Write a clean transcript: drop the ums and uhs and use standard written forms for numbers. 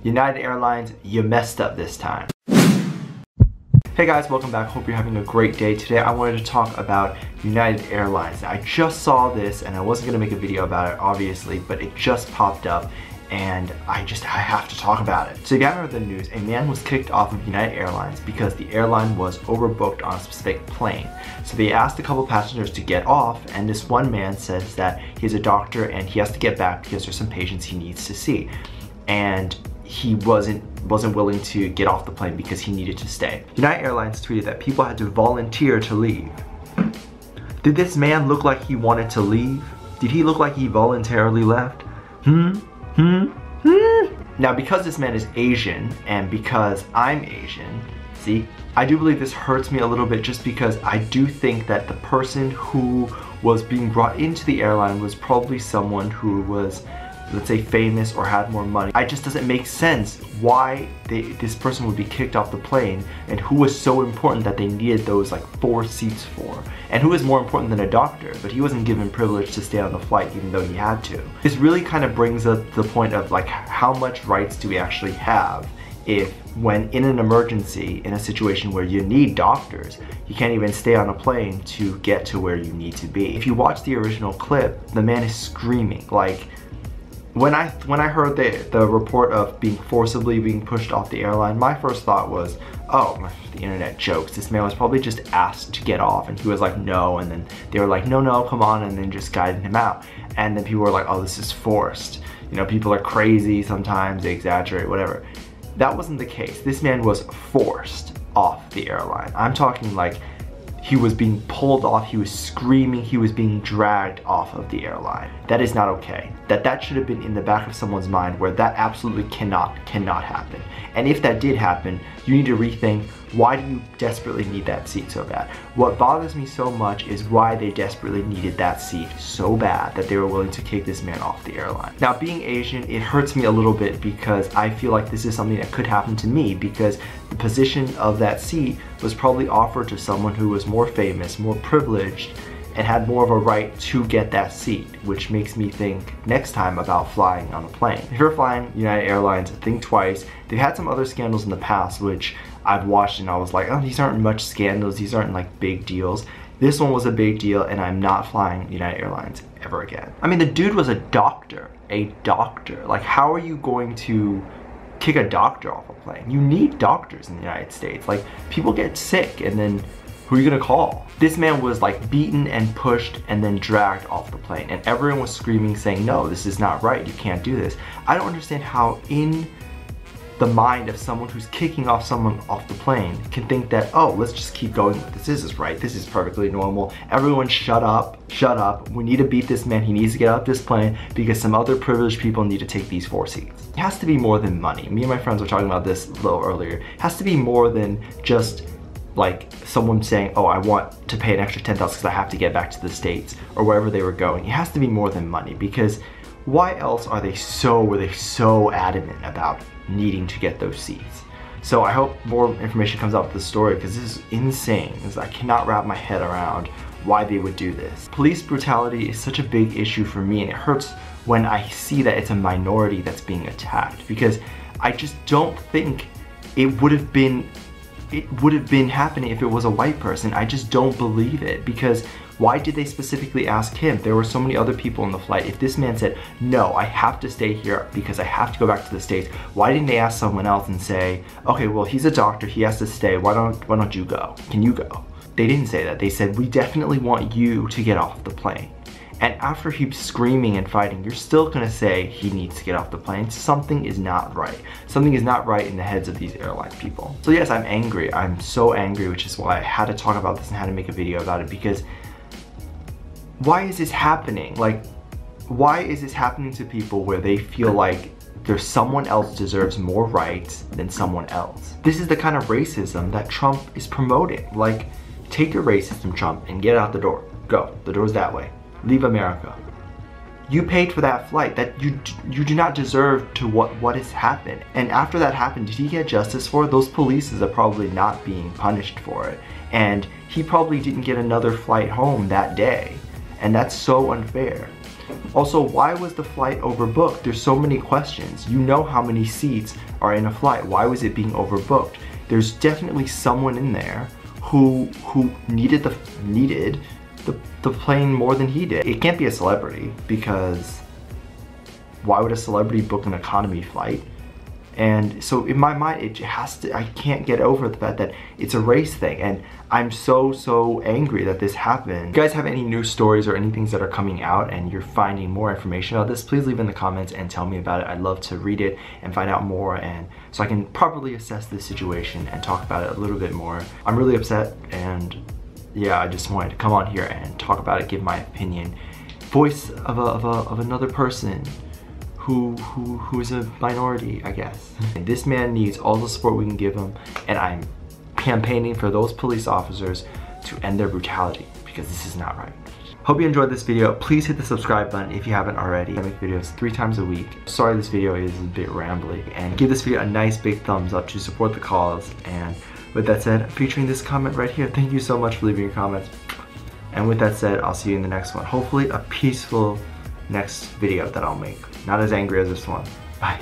United Airlines, you messed up this time. Hey guys, welcome back. Hope you're having a great day. Today I wanted to talk about United Airlines. I just saw this and I wasn't gonna make a video about it obviously, but it just popped up and I have to talk about it. So if you haven't heard the news, a man was kicked off of United Airlines because the airline was overbooked on a specific plane. So they asked a couple passengers to get off, and this one man says that he's a doctor and he has to get back because there's some patients he needs to see. And he wasn't willing to get off the plane because he needed to stay. United Airlines tweeted that people had to volunteer to leave. Did this man look like he wanted to leave? Did he look like he voluntarily left? Now because this man is Asian and because I'm Asian, see, I do believe this hurts me a little bit just because I do think that the person who was being brought into the airline was probably someone who was, let's say, famous or had more money. It just doesn't make sense why this person would be kicked off the plane and who was so important that they needed those like 4 seats for. And who was more important than a doctor, but he wasn't given privilege to stay on the flight even though he had to. This really kind of brings up the point of like how much rights do we actually have if when in an emergency, in a situation where you need doctors, you can't even stay on a plane to get to where you need to be. If you watch the original clip, the man is screaming. Like, when I heard the report of being forcibly being pushed off the airline, my first thought was, oh, the internet jokes. This man was probably just asked to get off and he was like, no, and then they were like, no, come on, and then just guided him out. And then people were like, oh, this is forced. You know, people are crazy sometimes, they exaggerate, whatever. That wasn't the case. This man was forced off the airline. I'm talking like he was being pulled off, he was screaming, he was being dragged off of the airline. That is not okay. That should have been in the back of someone's mind where that absolutely cannot happen. And if that did happen, you need to rethink, why do you desperately need that seat so bad? What bothers me so much is why they desperately needed that seat so bad that they were willing to kick this man off the airline. Now, being Asian, it hurts me a little bit because I feel like this is something that could happen to me because the position of that seat was probably offered to someone who was more famous, more privileged, and had more of a right to get that seat, which makes me think next time about flying on a plane. If you're flying United Airlines, think twice. They've had some other scandals in the past which I've watched and I was like, oh, these aren't much scandals, these aren't like big deals. This one was a big deal and I'm not flying United Airlines ever again. I mean, the dude was a doctor. Like, how are you going to kick a doctor off a plane? You need doctors in the United States. Like, people get sick and then who are you gonna call? This man was like beaten and pushed and then dragged off the plane and everyone was screaming saying, no, this is not right, you can't do this. I don't understand how in the mind of someone who's kicking off someone off the plane can think that, oh, let's just keep going with this. This is right, this is perfectly normal. Everyone shut up. We need to beat this man, he needs to get out this plane because some other privileged people need to take these 4 seats. It has to be more than money. Me and my friends were talking about this a little earlier. It has to be more than just like someone saying, oh, I want to pay an extra $10,000 because I have to get back to the States or wherever they were going. It has to be more than money because why else were they so adamant about needing to get those seats? So I hope more information comes out with this story because this is insane. I cannot wrap my head around why they would do this. Police brutality is such a big issue for me and it hurts when I see that it's a minority that's being attacked because I just don't think it would have been happening if it was a white person. I just don't believe it because why did they specifically ask him? There were so many other people on the flight. If this man said, no, I have to stay here because I have to go back to the States, why didn't they ask someone else and say, okay, well, he's a doctor, he has to stay, why don't you go? Can you go? They didn't say that. They said, we definitely want you to get off the plane. And after he's screaming and fighting, you're still gonna say he needs to get off the plane. Something is not right. Something is not right in the heads of these airline people. So yes, I'm angry. I'm so angry, which is why I had to talk about this and had to make a video about it because why is this happening? Like, why is this happening to people where they feel like there's someone else deserves more rights than someone else? This is the kind of racism that Trump is promoting. Like, take your racism, Trump, and get out the door. Go, the door's that way. Leave America. You paid for that flight. That you do not deserve to what has happened. And after that happened, did he get justice for it? Those police are probably not being punished for it. And he probably didn't get another flight home that day. And that's so unfair. Also, why was the flight overbooked? There's so many questions. You know how many seats are in a flight? Why was it being overbooked? There's definitely someone in there who needed the plane more than he did. It can't be a celebrity, because why would a celebrity book an economy flight? And so in my mind, it has to, I can't get over the fact that it's a race thing, and I'm so angry that this happened. If you guys have any news stories or any things that are coming out and you're finding more information about this, please leave in the comments and tell me about it. I'd love to read it and find out more, and so I can properly assess this situation and talk about it a little bit more. I'm really upset, and yeah, I just wanted to come on here and talk about it, give my opinion, voice of another person who is a minority, I guess. This man needs all the support we can give him, and I'm campaigning for those police officers to end their brutality, because this is not right. Hope you enjoyed this video. Please hit the subscribe button if you haven't already. I make videos 3 times a week. Sorry this video is a bit rambly, and give this video a nice big thumbs up to support the cause. And with that said, featuring this comment right here, thank you so much for leaving your comments. And with that said, I'll see you in the next one. Hopefully a peaceful next video that I'll make. Not as angry as this one. Bye.